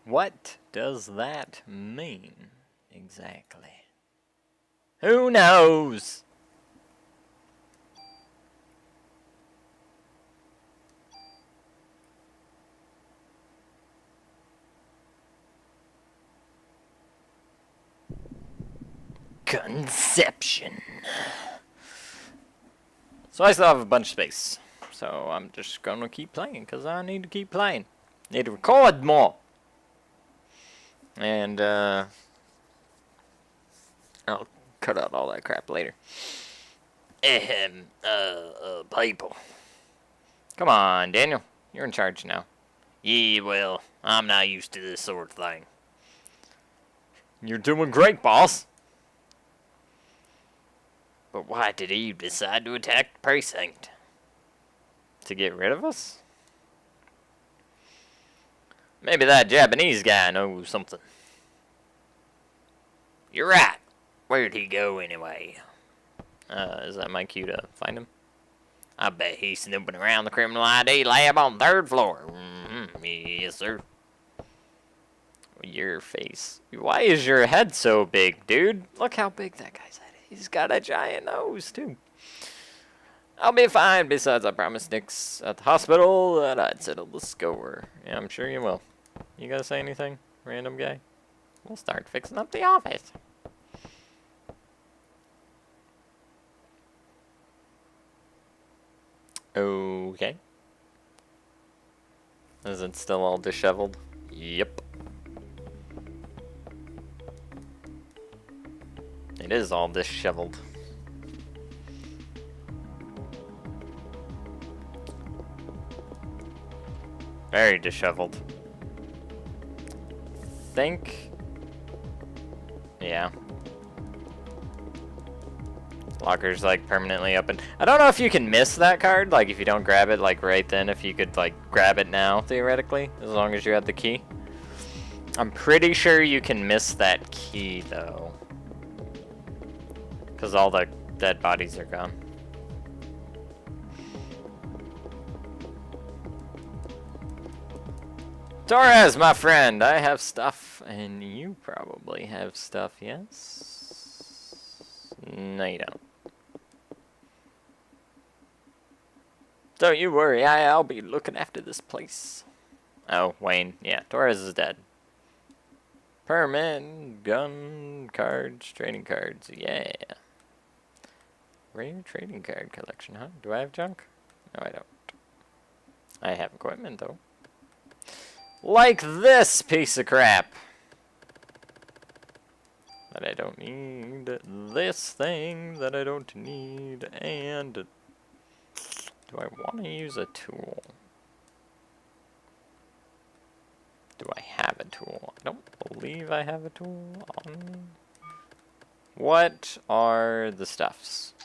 What does that mean exactly? Who knows? Conception. So I still have a bunch of space. So I'm just gonna keep playing because I need to keep playing. Need to record more. And I'll cut out all that crap later. People. Come on, Daniel. You're in charge now. Yeah, well, I'm not used to this sort of thing. You're doing great, boss. But why did you decide to attack the precinct? To get rid of us? Maybe that Japanese guy knows something. You're right. Where'd he go anyway? Is that my cue to find him? I bet he's snooping around the criminal ID lab on the 3rd floor. Yes, sir. Your face. Why is your head so big, dude? Look how big that guy's head is. He's got a giant nose, too. I'll be fine. Besides, I promised Nick's at the hospital that I'd settle the score. Yeah, I'm sure you will. You gotta say anything, random guy? We'll start fixing up the office. Okay. Is it still all disheveled? Yep. It is all disheveled. Very disheveled. Think. Yeah. Locker's like permanently open. I don't know if you can miss that card, like if you don't grab it like right then, if you could like grab it now theoretically, as long as you had the key. I'm pretty sure you can miss that key though, because all the dead bodies are gone. Torres, my friend, I have stuff, and you probably have stuff, yes? No, you don't. Don't you worry, I'll be looking after this place. Oh, Wayne, yeah, Torres is dead. Permit, gun, cards, trading cards, yeah. Rare trading card collection, huh? Do I have junk? No, I don't. I have equipment, though. Like this piece of crap. That I don't need. This thing that I don't need. And do I want to use a tool? Do I have a tool? I don't believe I have a tool on me. What are the stuffs?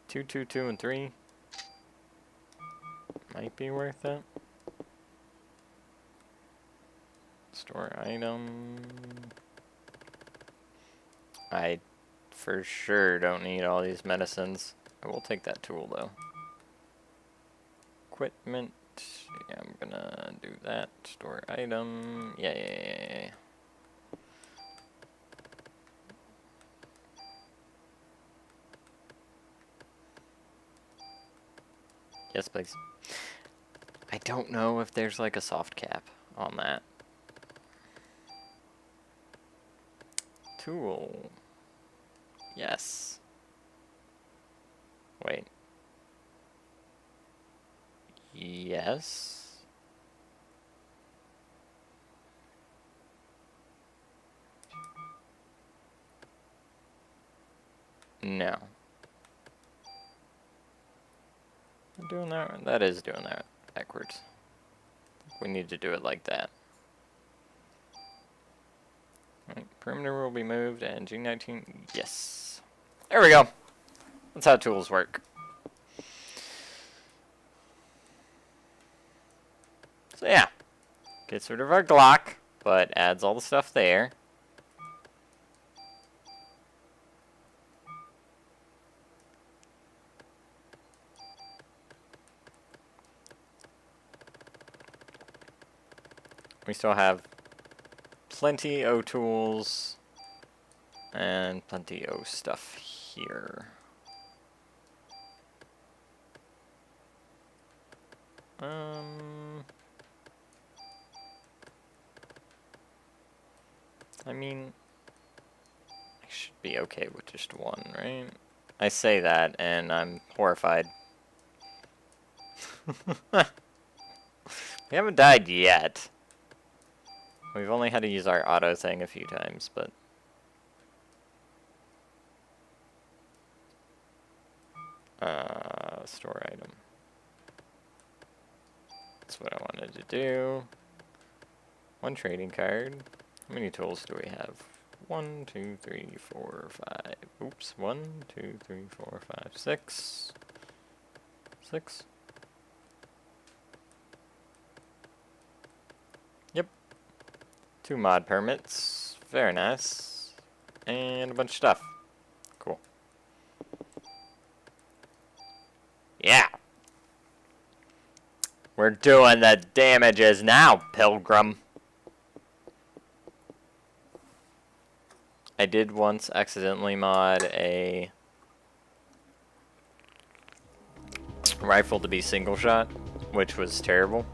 2, 2, 2, and 3. Might be worth it. Store item. I for sure don't need all these medicines. I will take that tool though. Equipment. Yeah, I'm gonna do that. Store item. Yeah. Yes, please. I don't know if there's like a soft cap on that. Tool. Yes. Wait. Yes. No. I'm doing that. That is doing that backwards. We need to do it like that. Right, perimeter will be moved and G19. Yes. There we go. That's how tools work. So yeah. Gets rid of our Glock, but adds all the stuff there. We still have plenty O tools and plenty O stuff here. I mean, I should be okay with just one, right? I say that, and I'm horrified. We haven't died yet. We've only had to use our auto thing a few times, but... store item. That's what I wanted to do. One trading card. How many tools do we have? 1, 2, 3, 4, 5. Oops. 1, 2, 3, 4, 5, 6. 6. Yep. 2 mod permits. Very nice. And a bunch of stuff. Cool. Yeah. We're doing the damages now, Pilgrim. I did once accidentally mod a rifle to be single shot, which was terrible,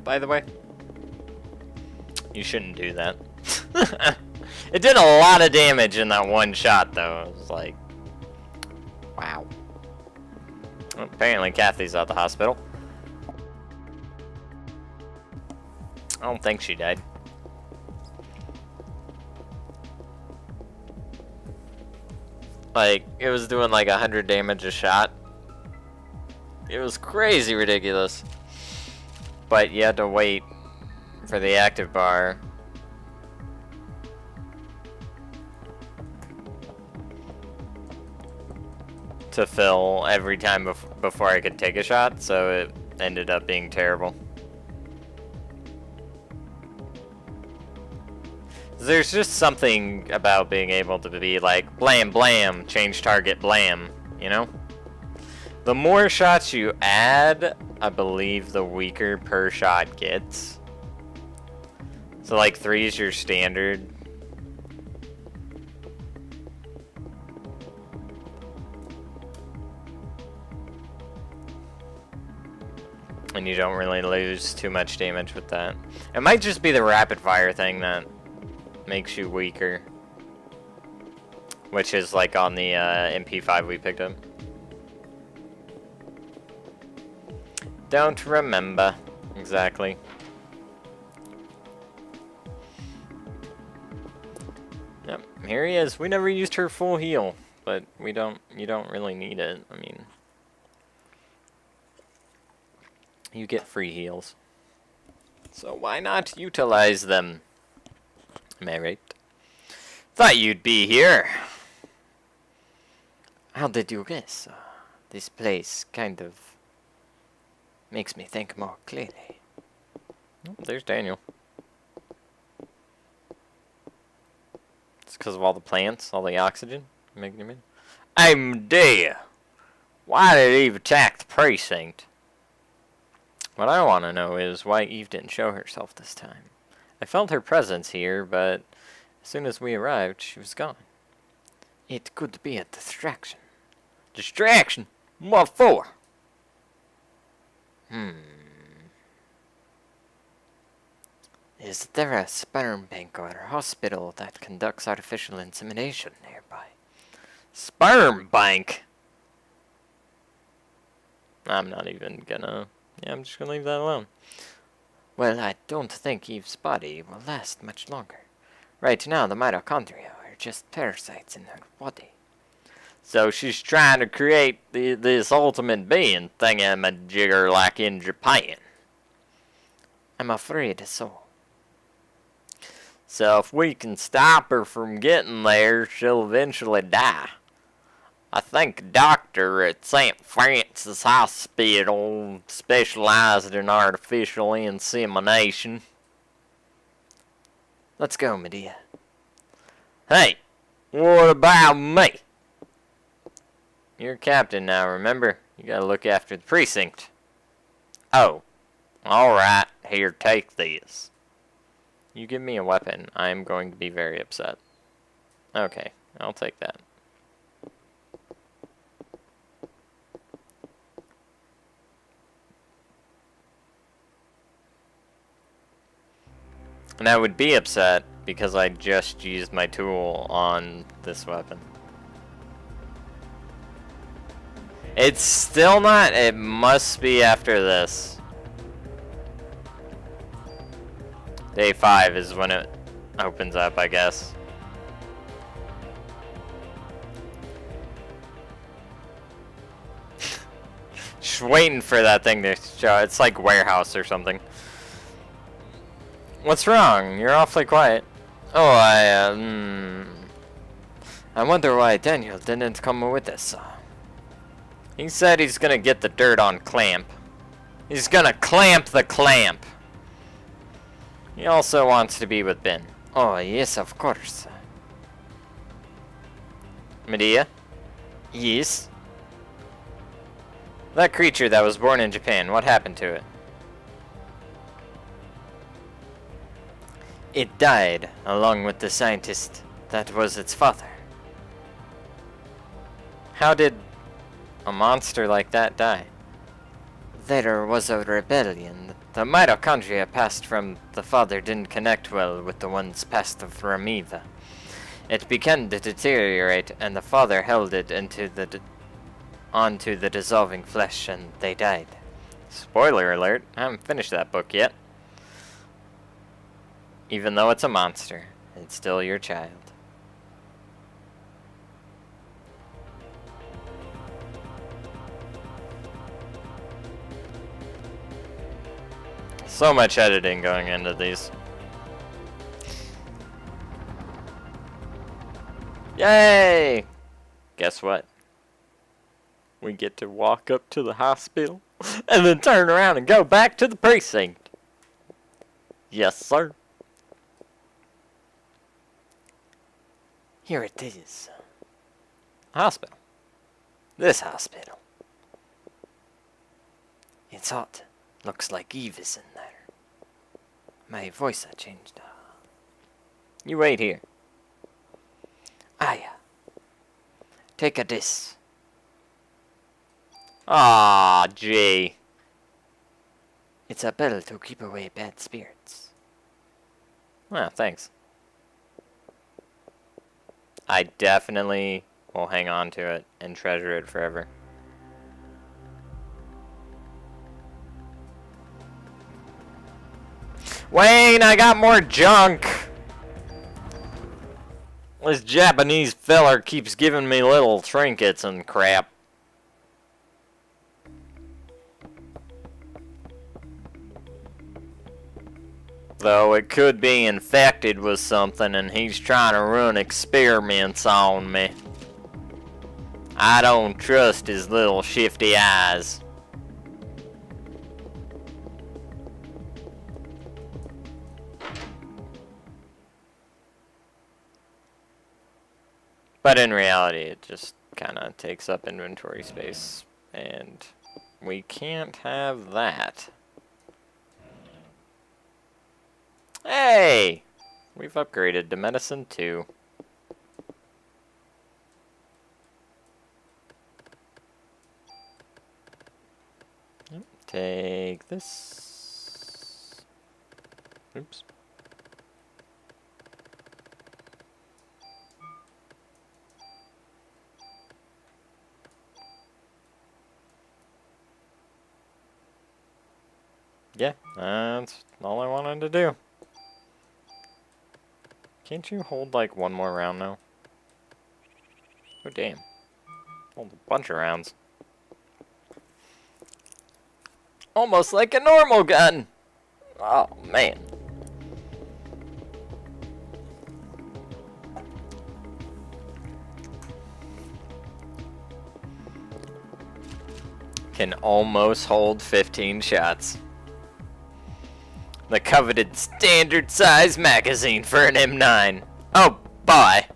by the way. You shouldn't do that. It did a lot of damage in that one shot, though. It was like, wow. Well, apparently Kathy's at the hospital. I don't think she died. Like, it was doing like 100 damage a shot. It was crazy ridiculous. But you had to wait for the active bar to fill every time before I could take a shot, so it ended up being terrible. There's just something about being able to be like, blam, blam, change target, blam, you know? The more shots you add, I believe the weaker per shot gets. So like 3 is your standard. And you don't really lose too much damage with that. It might just be the rapid fire thing that makes you weaker, which is like on the MP5 we picked up. Don't remember exactly. Yep, here he is. We never used her full heal, but you don't really need it. I mean, you get free heals, so why not utilize them? Am I right? Thought you'd be here. How did you guess? This place kind of makes me think more clearly. Oh, there's Daniel. It's because of all the plants, all the oxygen. Making him in. I'm dead. Why did Eve attack the precinct? What I want to know is why Eve didn't show herself this time. I felt her presence here, but as soon as we arrived, she was gone. It could be a distraction. Distraction? What for? Is there a sperm bank or a hospital that conducts artificial insemination nearby? Sperm bank? I'm not even gonna... Yeah, I'm just gonna leave that alone. Well, I don't think Eve's body will last much longer. Right now, the mitochondria are just parasites in her body. So she's trying to create this ultimate being thingamajigger like in Japan. I'm afraid so. So if we can stop her from getting there, she'll eventually die. I think a doctor at St. Francis Hospital specialized in artificial insemination. Let's go, Medea. Hey, what about me? You're captain now, remember? You gotta look after the precinct. Oh, alright, here, take this. You give me a weapon, I'm going to be very upset. Okay, I'll take that. And I would be upset because I just used my tool on this weapon. It's still not. It must be after this. Day 5 is when it opens up, I guess. Just waiting for that thing to show. It's like warehouse or something. What's wrong? You're awfully quiet. Oh, I wonder why Daniel didn't come with us. He said he's gonna get the dirt on Clamp. He's gonna clamp the clamp. He also wants to be with Ben. Oh, yes, of course. Medea? Yes? That creature that was born in Japan, what happened to it? It died, along with the scientist that was its father. How did a monster like that die? There was a rebellion. The mitochondria passed from the father didn't connect well with the ones passed from Eva. It began to deteriorate, and the father held it onto the dissolving flesh, and they died. Spoiler alert, I haven't finished that book yet. Even though it's a monster, it's still your child. So much editing going into these. Yay! Guess what? We get to walk up to the hospital and then turn around and go back to the precinct. Yes, sir. Here it is. Hospital. This hospital. It's hot. Looks like Eve is in there. My voice had changed. You wait here. Aya. Take a this. Ah, gee. It's a pill to keep away bad spirits. Well, thanks. I definitely will hang on to it and treasure it forever. Wayne, I got more junk! This Japanese feller keeps giving me little trinkets and crap. Though it could be infected with something and he's trying to run experiments on me. I don't trust his little shifty eyes. But in reality, it just kind of takes up inventory space, and we can't have that. Hey! We've upgraded to medicine 2. Yep, take this. Oops. Yeah, that's all I wanted to do. Can't you hold like one more round now? Oh damn. Hold a bunch of rounds. Almost like a normal gun! Oh man. Can almost hold 15 shots. The coveted standard size magazine for an M9. Oh, bye.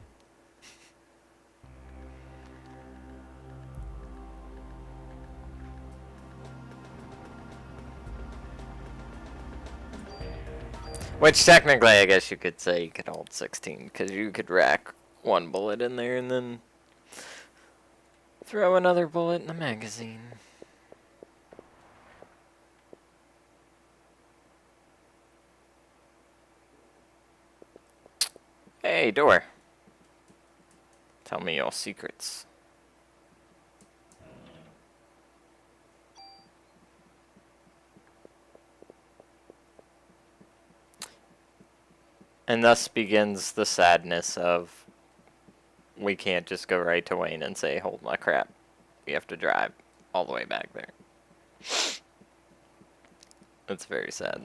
Which technically, I guess you could say you could hold 16, because you could rack one bullet in there and then throw another bullet in the magazine. Hey, door. Tell me your secrets. And thus begins the sadness of we can't just go right to Wayne and say, hold my crap. We have to drive all the way back there. It's very sad.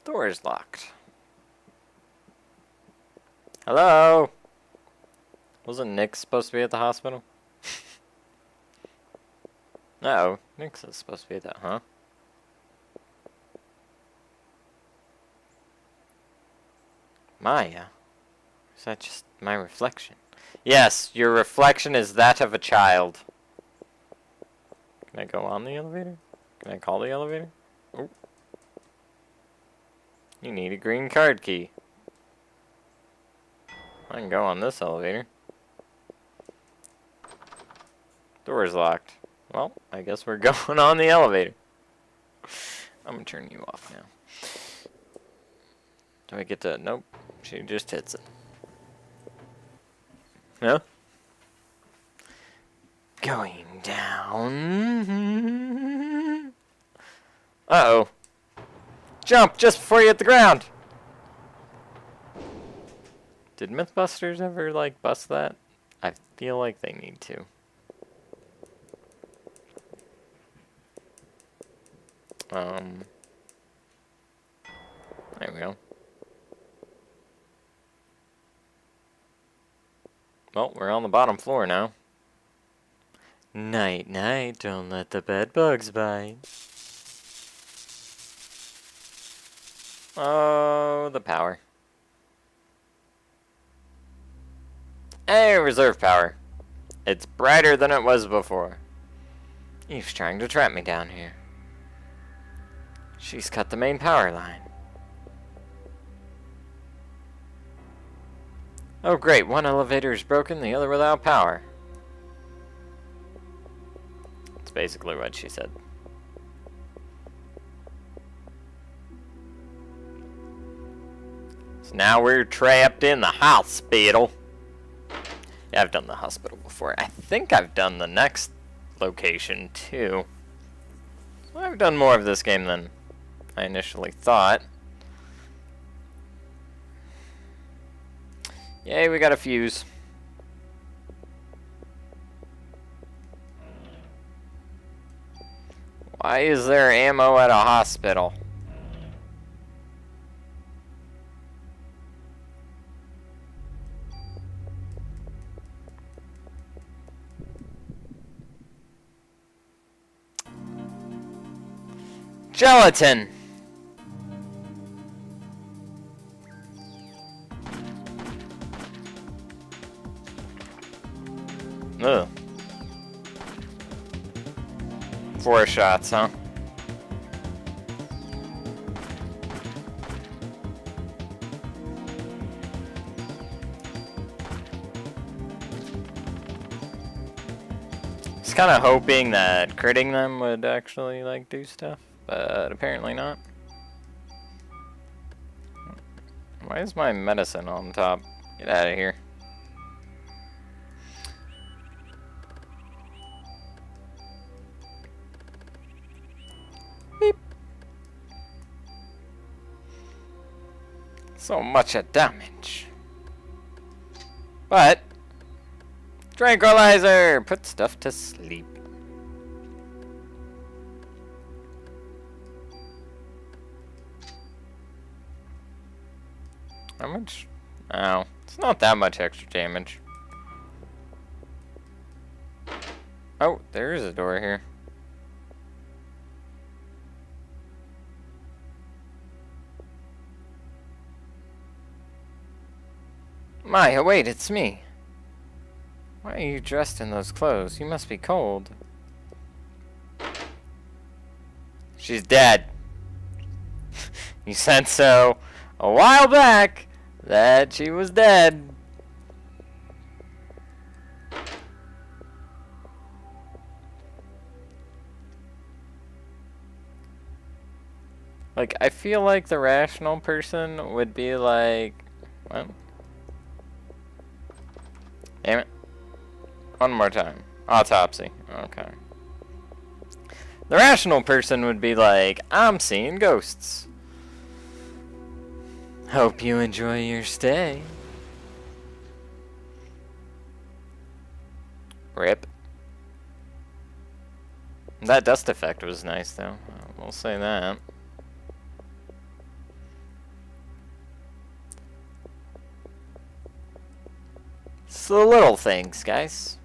Door is locked. Hello? Wasn't Nick supposed to be at the hospital? Uh-oh. Nick's supposed to be at that, huh? Maya? Is that just my reflection? Yes, your reflection is that of a child. Can I go on the elevator? Can I call the elevator? Oh. You need a green card key. I can go on this elevator. Door is locked. Well, I guess we're going on the elevator. I'm gonna turn you off now. Do I get to... Nope. She just hits it. No? Going down. Uh-oh. Jump just before you hit the ground. Did Mythbusters ever, like, bust that? I feel like they need to. There we go. Well, we're on the bottom floor now. Night, night, don't let the bed bugs bite. Oh, the power. Hey, reserve power. It's brighter than it was before. Eve's trying to trap me down here. She's cut the main power line. Oh great, one elevator is broken, the other without power. That's basically what she said. So now we're trapped in the hospital. Yeah, I've done the hospital before. I think I've done the next location too. So I've done more of this game than I initially thought. Yay, we got a fuse. Why is there ammo at a hospital? Gelatin! Ugh. 4 shots, huh? I was kind of hoping that critting them would actually, like, do stuff, but apparently not. Why is my medicine on top? Get out of here. Beep. So much a damage. But tranquilizer! Put stuff to sleep. How much? Oh, it's not that much extra damage. Oh, there is a door here. Maya, wait, it's me. Why are you dressed in those clothes? You must be cold. She's dead. You said so a while back that she was dead. Like, I feel like the rational person would be like, well, damn it. One more time. Autopsy. Okay. The rational person would be like, I'm seeing ghosts. Hope you enjoy your stay. Rip. That dust effect was nice, though. We'll say that. It's the little things, guys.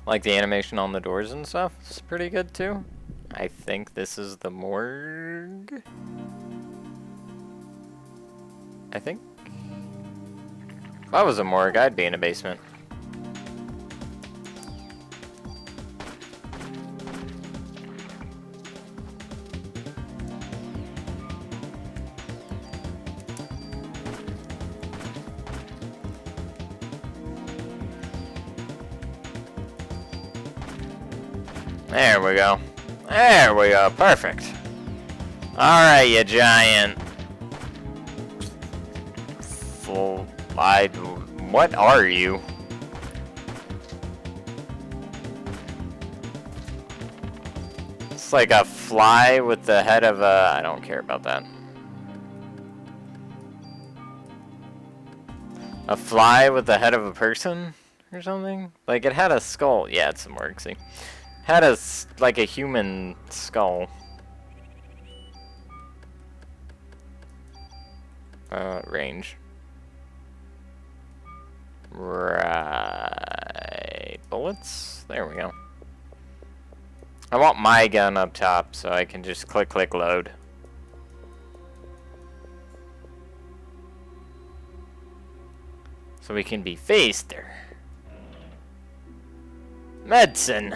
Like the animation on the doors and stuff. It's pretty good too. I think this is the morgue. I think. If I was a morgue, I'd be in a basement. There we go. There we go. Perfect. Alright, you giant. What are you? It's like a fly with the head of a... I don't care about that. A fly with the head of a person? Or something? Like, it had a skull. Yeah, it's some work, see. Had a, like a human skull. Range. Right. Bullets? There we go. I want my gun up top so I can just click load. So we can be faster. Medicine.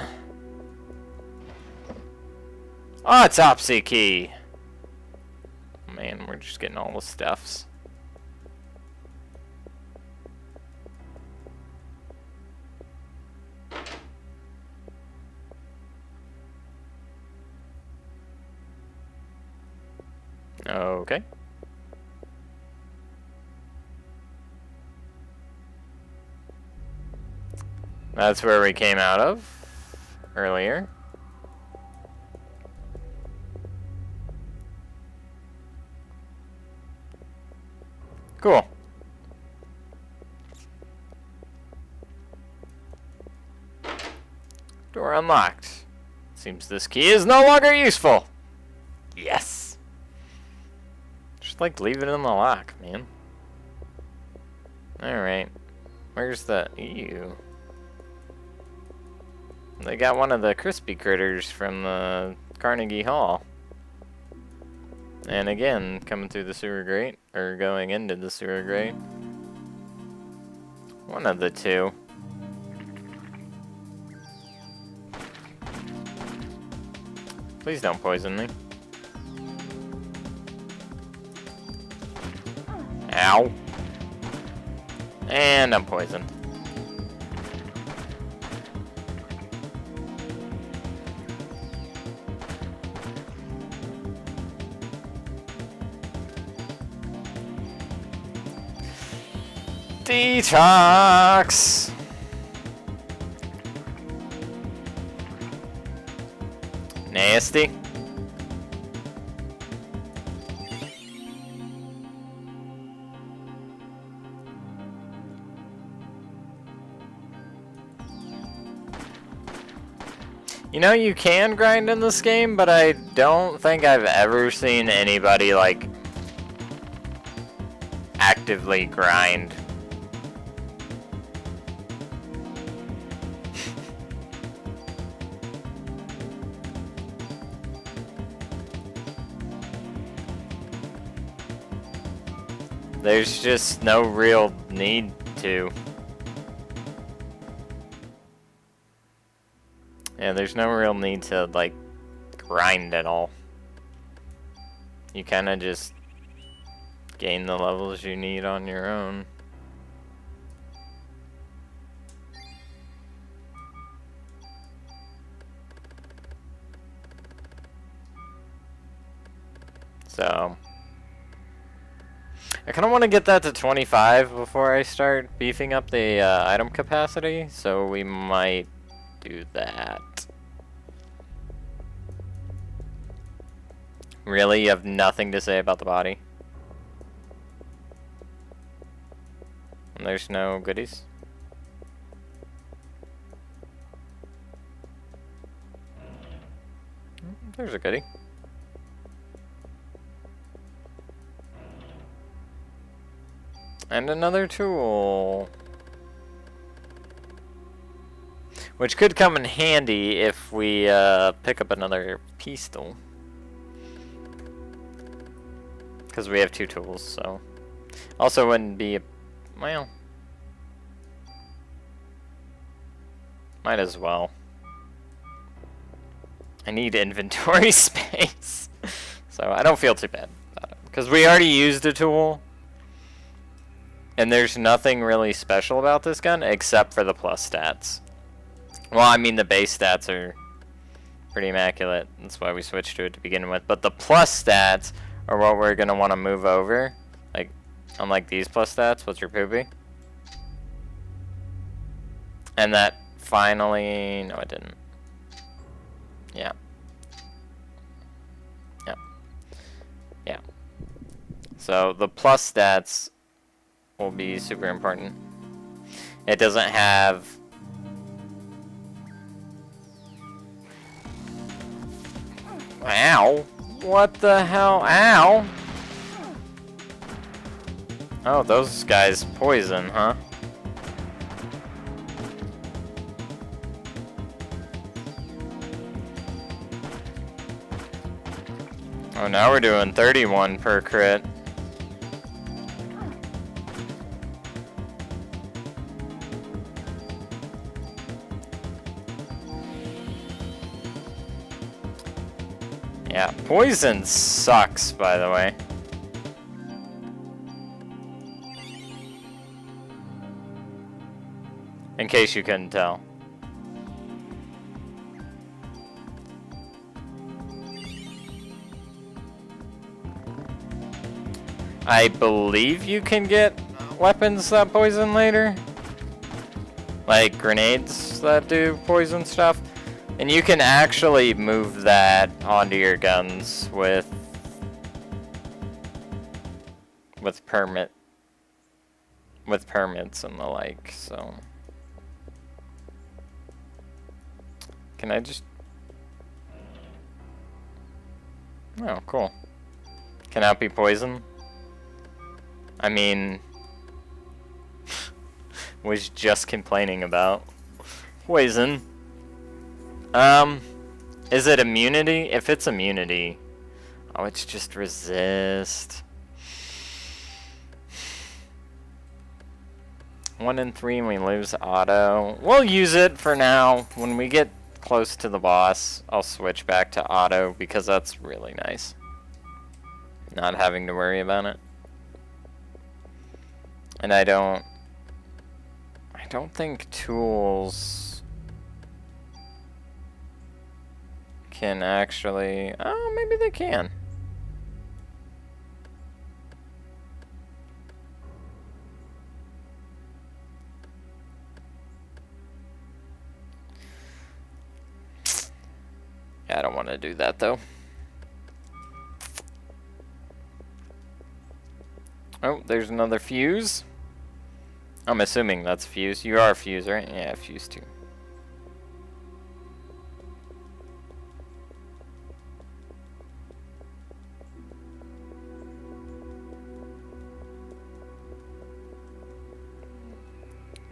Autopsy key. Man, we're just getting all the stuffs. Okay. That's where we came out of earlier. Cool. Door unlocked. Seems this key is no longer useful. Yes. Just like leave it in the lock, man. Alright. Where's the... Ew. They got one of the crispy critters from the Carnegie Hall. And again, coming through the sewer grate, or going into the sewer grate. One of the two. Please don't poison me. Ow. And I'm poisoned. Detox! Nasty. You know, you can grind in this game, but I don't think I've ever seen anybody, like, actively grind. There's just no real need to. Yeah, there's no real need to, like, grind at all. You kind of just gain the levels you need on your own. So, I kind of want to get that to 25 before I start beefing up the item capacity, so we might do that. Really? You have nothing to say about the body? And there's no goodies? There's a goodie. And another tool. Which could come in handy if we pick up another pistol. Because we have 2 tools, so. Also wouldn't be a, well. Might as well. I need inventory space. So I don't feel too bad about it. Because we already used a tool. And there's nothing really special about this gun except for the plus stats. Well, I mean the base stats are pretty immaculate. That's why we switched to it to begin with. But the plus stats are what we're going to want to move over. Like, unlike these plus stats. What's your poopy? And that finally... No, it didn't. Yeah. Yeah. Yeah. So the plus stats will be super important. It doesn't have... Ow! What the hell? Ow! Oh, those guys poison, huh? Oh, now we're doing 31 per crit. Yeah, poison sucks, by the way. In case you couldn't tell. I believe you can get weapons that poison later. Like grenades that do poison stuff. And you can actually move that onto your guns with permits and the like, so. Can I just... Oh, cool. Cannot be poison? I mean... was just complaining about poison. Is it immunity? If it's immunity... Oh, it's just resist. 1 in 3 and we lose auto. We'll use it for now. When we get close to the boss, I'll switch back to auto because that's really nice. Not having to worry about it. And I don't think tools can actually... Oh, maybe they can. Yeah, I don't want to do that, though. Oh, there's another fuse. I'm assuming that's fuse. You are fuse, right? Yeah, fuse too.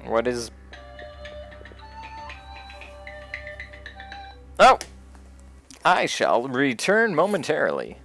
What is... Oh! I shall return momentarily.